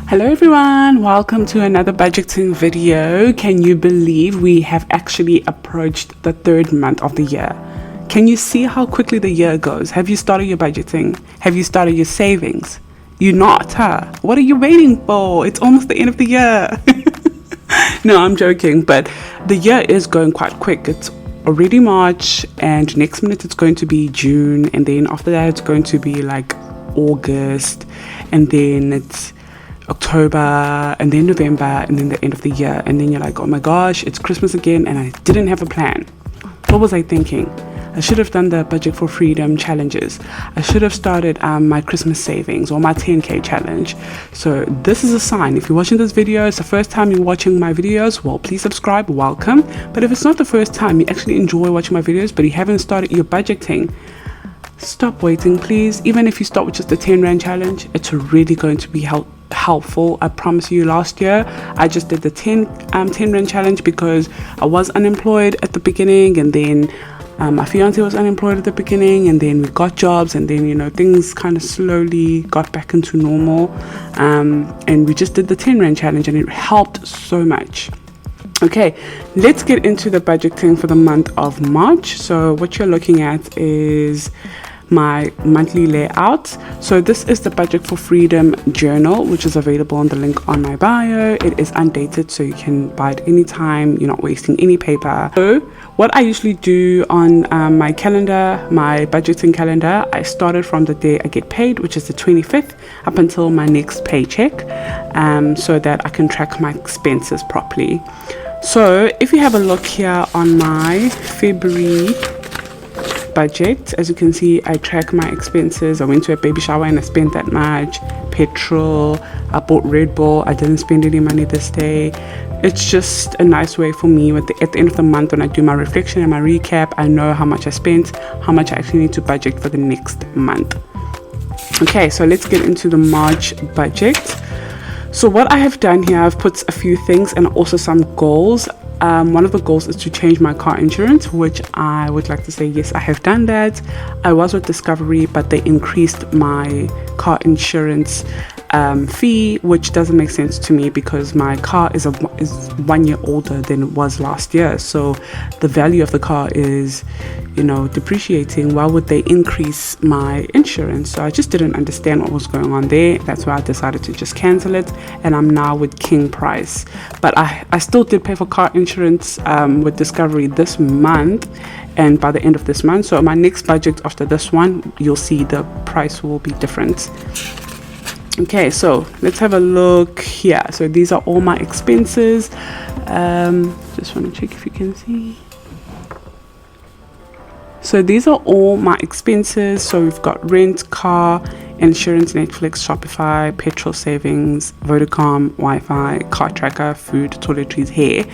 Hello everyone, welcome to another budgeting video. Can you believe we have actually approached the third month of the year? Can you see how quickly the year goes? Have you started your budgeting? Have you started your savings? You're not, huh? What are you waiting for? It's almost the end of the year. No, I'm joking, but the year is going quite quick. It's already March and next minute it's going to be June, and then after that it's going to be like August, and then it's October, and then November, and then the end of the year, and then you're like, oh my gosh, it's Christmas again, and I didn't have a plan. What was I thinking? I should have done the Budget for Freedom challenges. I should have started my Christmas savings or my 10k challenge. So this is a sign. If you're watching this video, it's the first time you're watching my videos, well, please subscribe, welcome. But if it's not the first time, you actually enjoy watching my videos, but you haven't started your budgeting, stop waiting, please. Even if you start with just the 10 rand challenge, it's really going to be helpful. I promise you. Last year I just did the 10 rand challenge because I was unemployed at the beginning, and then my fiance was unemployed at the beginning, and then we got jobs, and then, you know, things kind of slowly got back into normal, and we just did the 10 rand challenge, and it helped so much. Okay, let's get into the budgeting for the month of March. So what you're looking at is my monthly layout. So this is the Budget for Freedom journal, which is available on the link on my bio. It is undated, so you can buy it anytime. You're not wasting any paper. So what I usually do on my calendar, my budgeting calendar, I started from the day I get paid, which is the 25th, up until my next paycheck, so that I can track my expenses properly. So if you have a look here on my February budget, as you can see, I track my expenses. I went to a baby shower and I spent that much. Petrol, I bought Red Bull, I didn't spend any money this day. It's just a nice way for me at the end of the month, when I do my reflection and my recap, I know how much I spent, how much I actually need to budget for the next month. Okay, so let's get into the March budget. So what I have done here, I've put a few things and also some goals. One of the goals is to change my car insurance, which I would like to say, yes, I have done that. I was with Discovery, but they increased my car insurance fee, which doesn't make sense to me because my car is 1 year older than it was last year. So the value of the car is, you know, depreciating. Why would they increase my insurance? So I just didn't understand what was going on there. That's why I decided to just cancel it, and I'm now with King Price. But I still did pay for car insurance with Discovery this month, and by the end of this month, so my next budget after this one, you'll see the price will be different. Okay, so let's have a look here. So these are all my expenses. Just want to check if you can see. So these are all my expenses. So we've got rent, car, insurance, Netflix, Shopify, petrol savings, Vodacom, Wi-Fi, car tracker, food, toiletries, hair,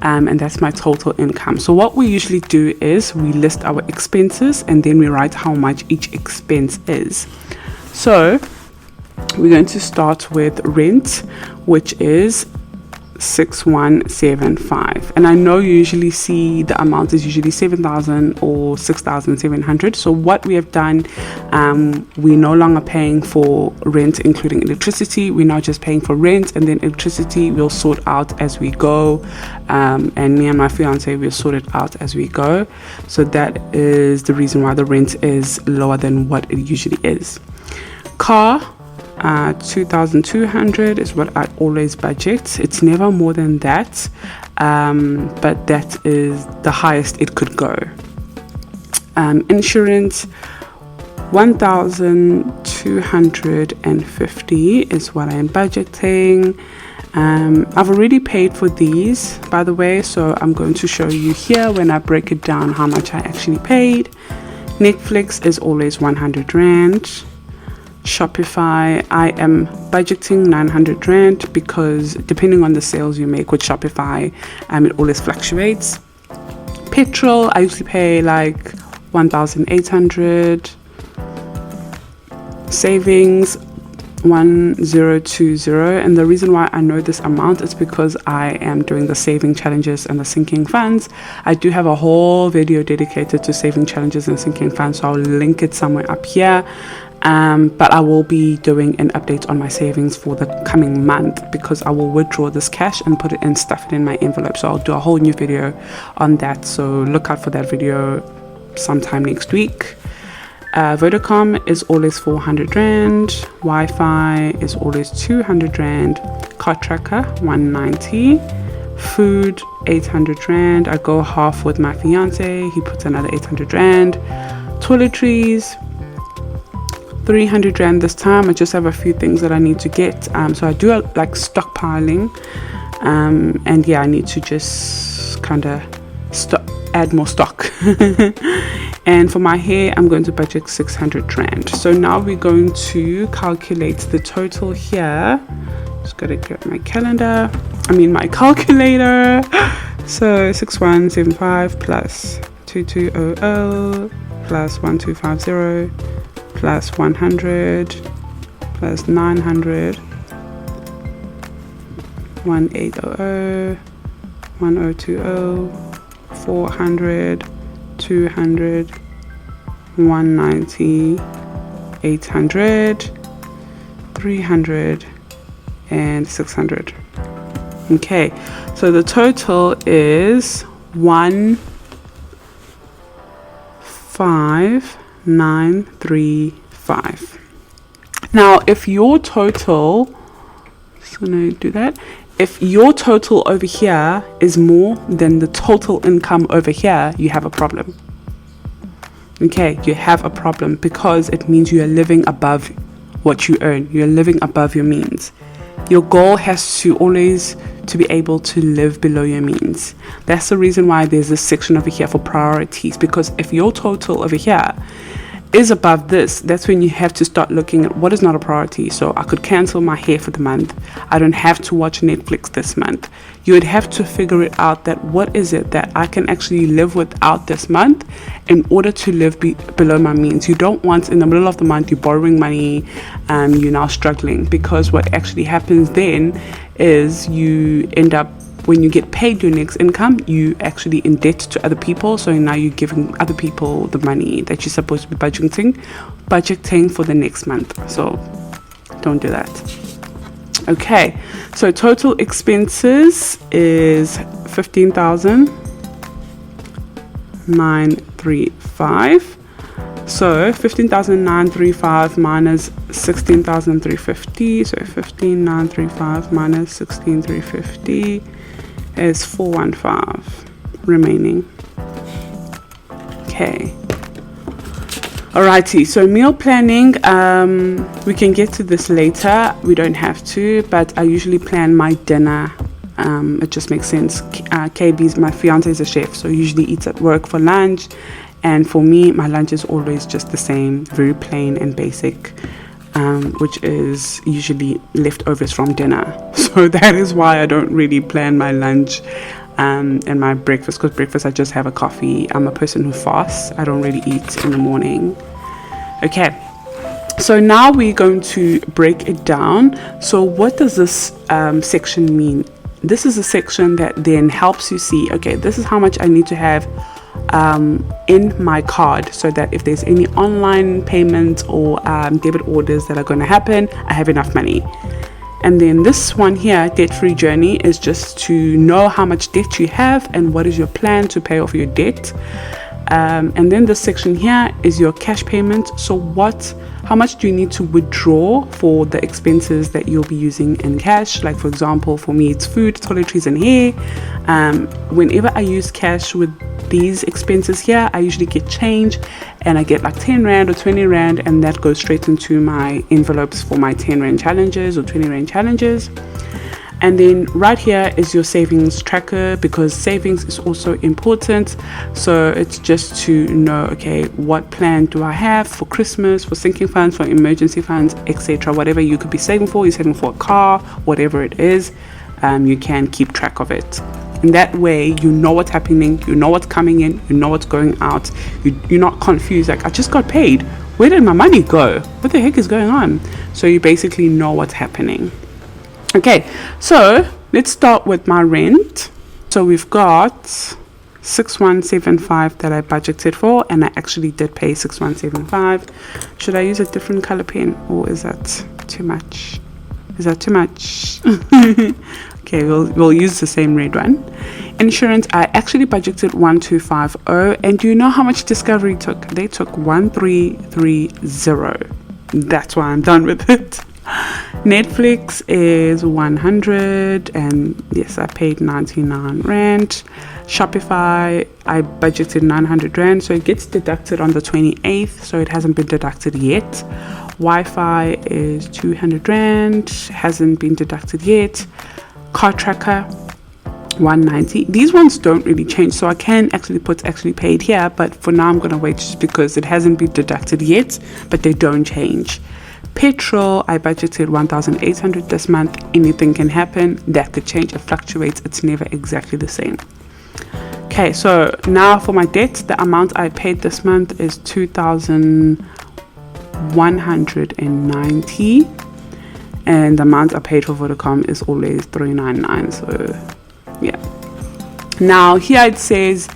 and that's my total income. So what we usually do is we list our expenses, and then we write how much each expense is. So we're going to start with rent, which is 6175, and I know you usually see the amount is usually 7,000 or 6,700. So what we have done, we're no longer paying for rent including electricity. We're now just paying for rent, and then electricity we'll sort out as we go, and me and my fiance will sort it out as we go. So that is the reason why the rent is lower than what it usually is. Car, 2,200 is what I always budget. It's never more than that, but that is the highest it could go. Insurance, 1,250 is what I'm budgeting. I've already paid for these, by the way, so I'm going to show you here when I break it down how much I actually paid. Netflix is always 100 rand. Shopify, I am budgeting 900 rand because depending on the sales you make with Shopify, it always fluctuates. Petrol, I usually pay like 1,800. Savings, 1020, and the reason why I know this amount is because I am doing the saving challenges and the sinking funds. I do have a whole video dedicated to saving challenges and sinking funds, so I'll link it somewhere up here. But I will be doing an update on my savings for the coming month, because I will withdraw this cash and put it and stuff it in my envelope. So I'll do a whole new video on that, so look out for that video sometime next week. Vodacom is always 400 rand, Wi-Fi is always 200 rand, car tracker 190, food 800 rand. I go half with my fiance, he puts another 800 rand. Toiletries 300 rand this time. I just have a few things that I need to get, so I do like stockpiling, and yeah, I need to just kind of add more stock. And for my hair, I'm going to budget 600 rand. So now we're going to calculate the total here. Just gotta get my my calculator. So 6175 plus 2200 plus 1250 plus 100 plus 900, 1800, 1020, 400, 200, 190, 800, 300, and 600. Okay, so the total is 15935. Now if your total, just gonna do that, if your total over here is more than the total income over here, you have a problem. Okay, you have a problem, because it means you are living above what you earn. You're living above your means. Your goal has to always to be able to live below your means. That's the reason why there's this section over here for priorities, because if your total over here is above this, that's when you have to start looking at what is not a priority. So I could cancel my hair for the month. I don't have to watch Netflix this month. You would have to figure it out, that what is it that I can actually live without this month in order to live below my means. You don't want in the middle of the month you're borrowing money, you're now struggling, because what actually happens then is you end up, when you get paid your next income, you actually in debt to other people. So now you're giving other people the money that you're supposed to be budgeting for the next month. So don't do that. Okay, so total expenses is 15,935. So 15,935 minus 16,350. So 15,935 minus 16,350 is 415 remaining. Okay. Alrighty, so meal planning, we can get to this later. We don't have to, but I usually plan my dinner. It just makes sense. KB's, my fiance, is a chef, so he usually eats at work for lunch. And for me, my lunch is always just the same, very plain and basic, which is usually leftovers from dinner. So that is why I don't really plan my lunch and my breakfast, because breakfast I just have a coffee. I'm a person who fasts. I don't really eat in the morning. Okay, so now we're going to break it down. So what does this section mean? This is a section that then helps you see, okay, this is how much I need to have in my card, so that if there's any online payments or debit orders that are going to happen, I have enough money. And then this one here, debt-free journey, is just to know how much debt you have and what is your plan to pay off your debt. And then this section here is your cash payment. So how much do you need to withdraw for the expenses that you'll be using in cash? Like for example, for me it's food, toiletries and hair. Whenever I use cash with these expenses here, I usually get change, and I get like 10 rand or 20 rand, and that goes straight into my envelopes for my 10 rand challenges or 20 rand challenges. And then right here is your savings tracker, because savings is also important. So it's just to know, okay, what plan do I have for Christmas, for sinking funds, for emergency funds, etc. Whatever you could be saving for, you're saving for a car, whatever it is, you can keep track of it. And that way you know what's happening, you know what's coming in, you know what's going out. You're not confused, like, I just got paid, where did my money go, what the heck is going on? So you basically know what's happening. Okay, so let's start with my rent. So we've got 6175 that I budgeted for, and I actually did pay 6175. Should I use a different color pen, or is that too much? Is that too much? Okay, we'll use the same red one. Insurance, I actually budgeted 1250, and do you know how much Discovery took? They took 1330. That's why I'm done with it. Netflix is 100, and yes, I paid 99 rand. Shopify, I budgeted 900 rand, so it gets deducted on the 28th, so it hasn't been deducted yet. Wi-Fi is 200 rand, hasn't been deducted yet. Car tracker, 190. These ones don't really change, so I can actually put actually paid here, but for now I'm going to wait just because it hasn't been deducted yet, but they don't change. Petrol, I budgeted 1,800 this month. Anything can happen, that could change, it fluctuates, it's never exactly the same. Okay, so now for my debt, the amount I paid this month is 2,190, and the amount I paid for Vodacom is always 399. So yeah, now here it says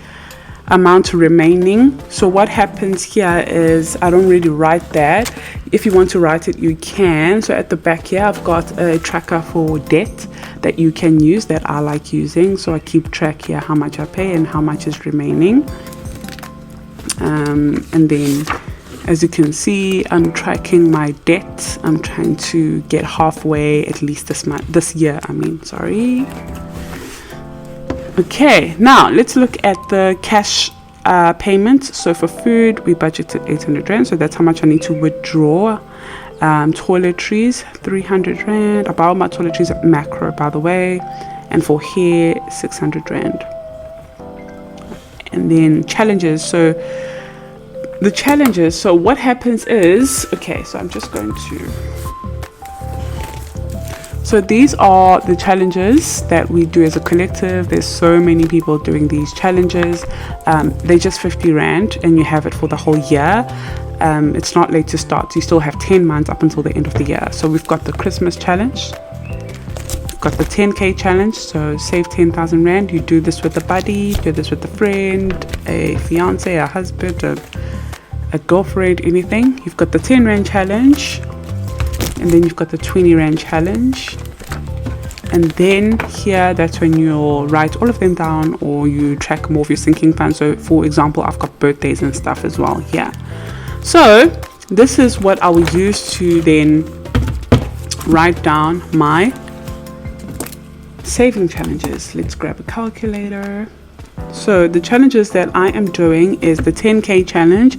amount remaining. So what happens here is I don't really write that. If you want to write it, you can. So at the back here I've got a tracker for debt that you can use, that I like using. So I keep track here how much I pay and how much is remaining, and then as you can see, I'm tracking my debt. I'm trying to get halfway at least this year. Okay, now let's look at the cash payments. So for food, we budgeted 800 rand, so that's how much I need to withdraw. Toiletries, 300 rand. I borrow my toiletries at Macro, by the way. And for hair, 600 rand. And then challenges. So the challenges, so what happens is, okay, so I'm just going to, so these are the challenges that we do as a collective. There's so many people doing these challenges. They're just 50 rand, and you have it for the whole year. It's not late to start. You still have 10 months up until the end of the year. So we've got the Christmas challenge, we've got the 10k challenge, so save 10,000 rand. You do this with a buddy, do this with a friend, a fiance, a husband, a girlfriend, anything. You've got the 10 rand challenge, and then you've got the 20 rand challenge, and then here that's when you'll write all of them down, or you track more of your sinking funds. So for example, I've got birthdays and stuff as well here. So this is what I will use to then write down my saving challenges. Let's grab a calculator. So the challenges that I am doing is the 10k challenge.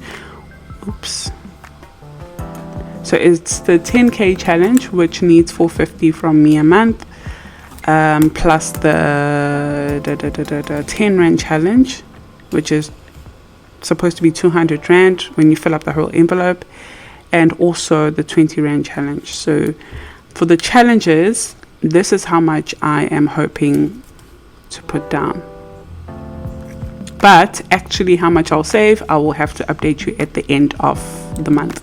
Oops. So it's the 10k challenge, which needs 450 from me a month, plus the 10 rand challenge, which is supposed to be 200 rand when you fill up the whole envelope, and also the 20 rand challenge. So for the challenges, this is how much I am hoping to put down. But actually how much I'll save, I will have to update you at the end of the month.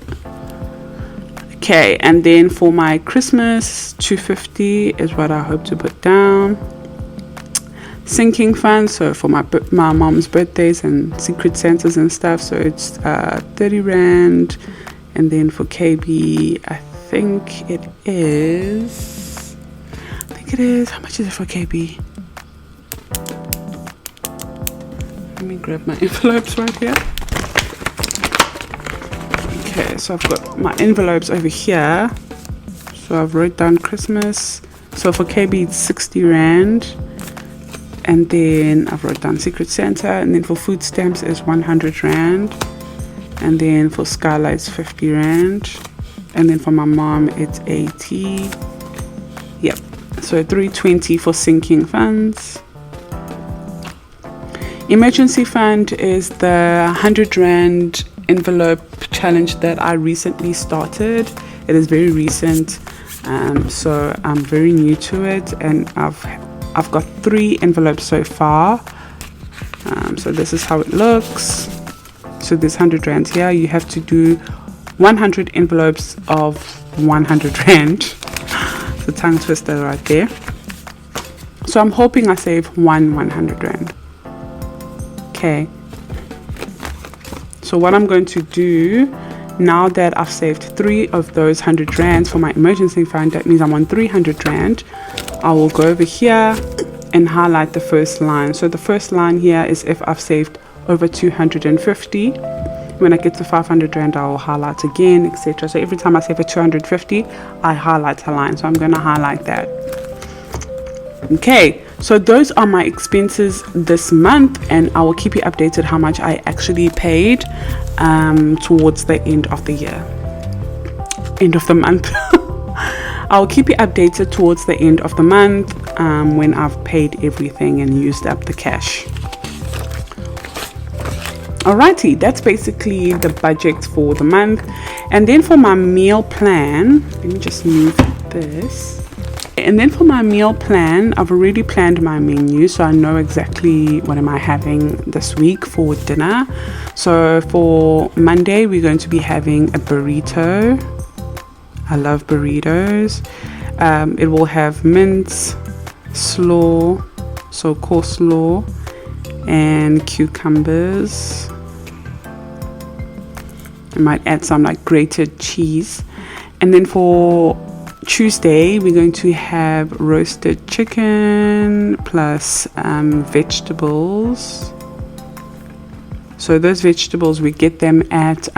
Okay, and then for my Christmas, 250 is what I hope to put down. Sinking funds, so for my mom's birthdays and secret Santas and stuff, so it's 30 rand. And then for KB, I think it is, how much is it for KB? Let me grab my envelopes right here. Okay, so I've got my envelopes over here. So I've wrote down Christmas. So for KB it's 60 rand. And then I've wrote down Secret Santa. And then for food stamps is 100 rand. And then for Skylights 50 rand. And then for my mom it's 80. Yep. So 320 for sinking funds. Emergency fund is the 100 rand envelope challenge that I recently started. It is very recent, so I'm very new to it, and I've got 3 envelopes so far. So this is how it looks. So there's 100 rand here. You have to do 100 envelopes of 100 rand. The tongue twister right there. So I'm hoping I save 100 rand. Okay, so what I'm going to do now that I've saved 3 of those 100 rands for my emergency fund, that means I'm on 300 rand. I will go over here and highlight the first line. So the first line here is if I've saved over 250. When I get to 500 rand, I will highlight again, etc. So every time I save a 250, I highlight a line. So I'm going to highlight that. Okay, so those are my expenses this month, and I will keep you updated how much I actually paid towards the end of the year. End of the month. I'll keep you updated towards the end of the month when I've paid everything and used up the cash. Alrighty, that's basically the budget for the month. And then for my meal plan, let me just move this. And then for my meal plan, I've already planned my menu, so I know exactly what am I having this week for dinner. So for Monday, we're going to be having a burrito. I love burritos. It will have mince, slaw, so coleslaw, and cucumbers. I might add some like grated cheese. And then for Tuesday, we're going to have roasted chicken plus vegetables. So those vegetables, we get them at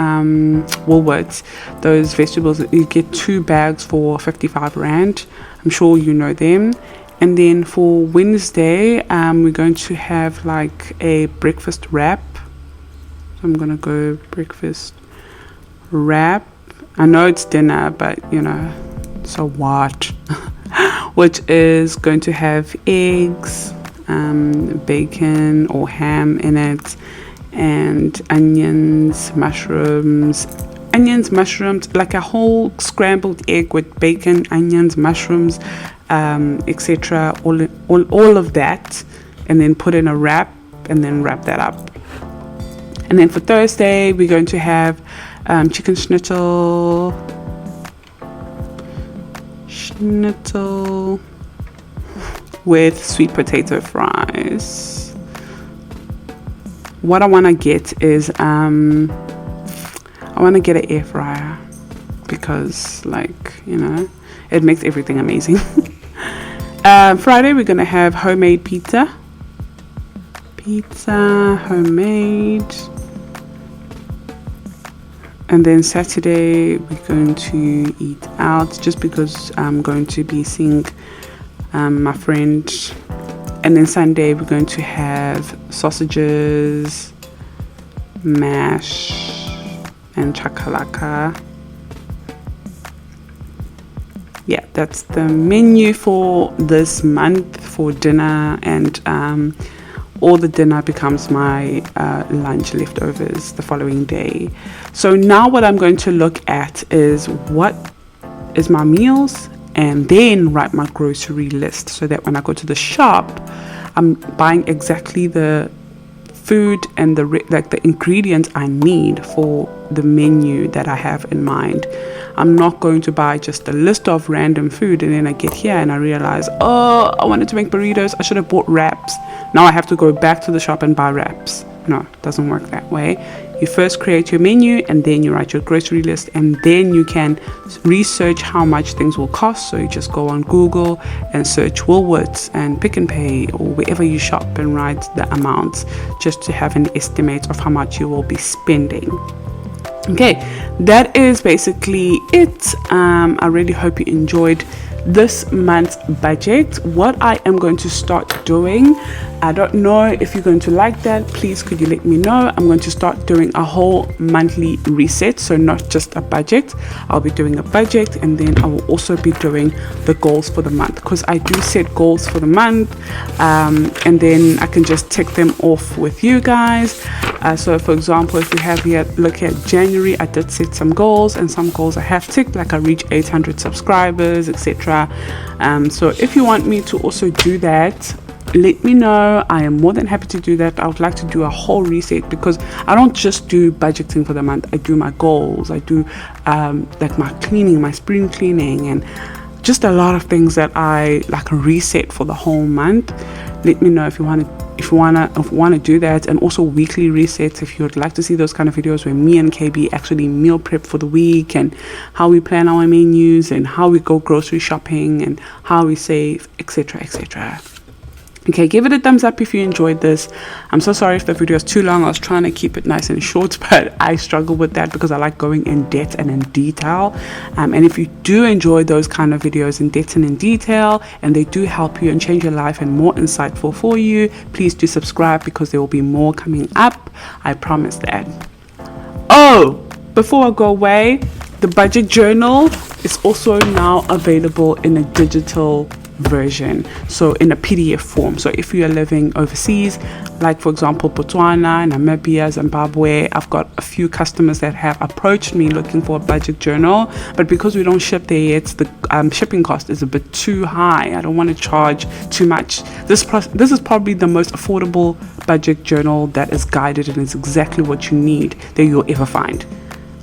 Woolworths. Those vegetables, you get 2 bags for 55 rand. I'm sure you know them. And then for Wednesday, we're going to have like a breakfast wrap. So I'm going to go breakfast wrap. I know it's dinner, but you know, so what? Which is going to have eggs, bacon or ham in it, and onions, mushrooms, like a whole scrambled egg with bacon, onions, mushrooms, etc. All of that, and then put in a wrap and then wrap that up. And then for Thursday, we're going to have chicken schnitzel with sweet potato fries. What I want to get is I want to get an air fryer because, like, you know, it makes everything amazing. Friday we're gonna have homemade pizza homemade. And then Saturday we're going to eat out just because I'm going to be seeing my friend. And then Sunday we're going to have sausages, mash, and chakalaka. Yeah, that's the menu for this month for dinner, and all the dinner becomes my lunch leftovers the following day. So now what I'm going to look at is what is my meals, and then write my grocery list so that when I go to the shop, I'm buying exactly the food and the ingredients I need for the menu that I have in mind. I'm not going to buy just a list of random food and then I get here and I realize, oh, I wanted to make burritos, I should have bought wraps. Now I have to go back to the shop and buy wraps. No, it doesn't work that way. You first create your menu and then you write your grocery list, and then you can research how much things will cost. So you just go on Google and search Woolworths and Pick n Pay or wherever you shop and write the amounts just to have an estimate of how much you will be spending. Okay, that is basically it. I really hope you enjoyed this month's budget. What I am going to start doing, I don't know if you're going to like that. Please could you let me know. I'm going to start doing a whole monthly reset, so not just a budget. I'll be doing a budget, and then I will also be doing the goals for the month, because I do set goals for the month, and then I can just tick them off with you guys. So for example, if you have here, look at January, I did set some goals, and some goals I have ticked, like I reach 800 subscribers, etc. So if you want me to also do that, let me know. I am more than happy to do that. I would like to do a whole reset, because I don't just do budgeting for the month. I do my goals, I do like my cleaning, my spring cleaning, and just a lot of things that I like reset for the whole month. Let me know if if you wanna do that, and also weekly resets if you would like to see those kind of videos where me and KB actually meal prep for the week, and how we plan our menus, and how we go grocery shopping, and how we save, etc, etc. Okay, give it a thumbs up if you enjoyed this. I'm so sorry if the video is too long. I was trying to keep it nice and short, but I struggle with that because I like going in depth and in detail. And if you do enjoy those kind of videos in depth and in detail, and they do help you and change your life and more insightful for you, please do subscribe, because there will be more coming up. I promise that. Oh, before I go away, the budget journal is also now available in a digital version, so in a PDF form. So if you are living overseas, like for example Botswana, Namibia, Zimbabwe, I've got a few customers that have approached me looking for a budget journal, but because we don't ship there yet, the shipping cost is a bit too high. I don't want to charge too much. This is probably the most affordable budget journal that is guided and is exactly what you need that you'll ever find.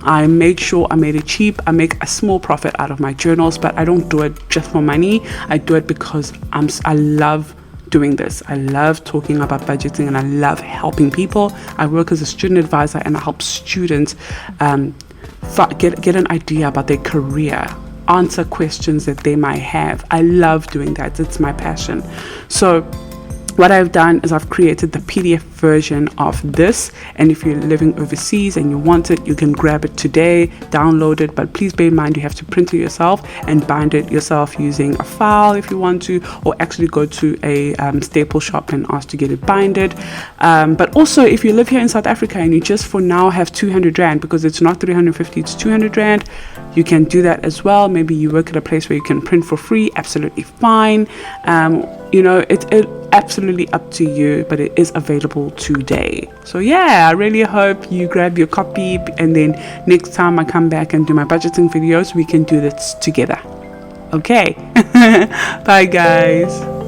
I made sure I made it cheap. I make a small profit out of my journals, but I don't do it just for money. I do it because I love doing this. I love talking about budgeting, and I love helping people. I work as a student advisor, and I help students get an idea about their career, answer questions that they might have. I love doing that. It's my passion. So what I've done is I've created the PDF version of this, and if you're living overseas and you want it, you can grab it today, download it, but please bear in mind you have to print it yourself and bind it yourself using a file if you want to, or actually go to a staple shop and ask to get it binded. But also, if you live here in South Africa and you just for now have 200 Rand, because it's not 350, it's 200 Rand, you can do that as well. Maybe you work at a place where you can print for free, absolutely fine. You know, it's absolutely up to you, but it is available today. So yeah, I really hope you grab your copy, and then next time I come back and do my budgeting videos, we can do this together. Okay. Bye guys.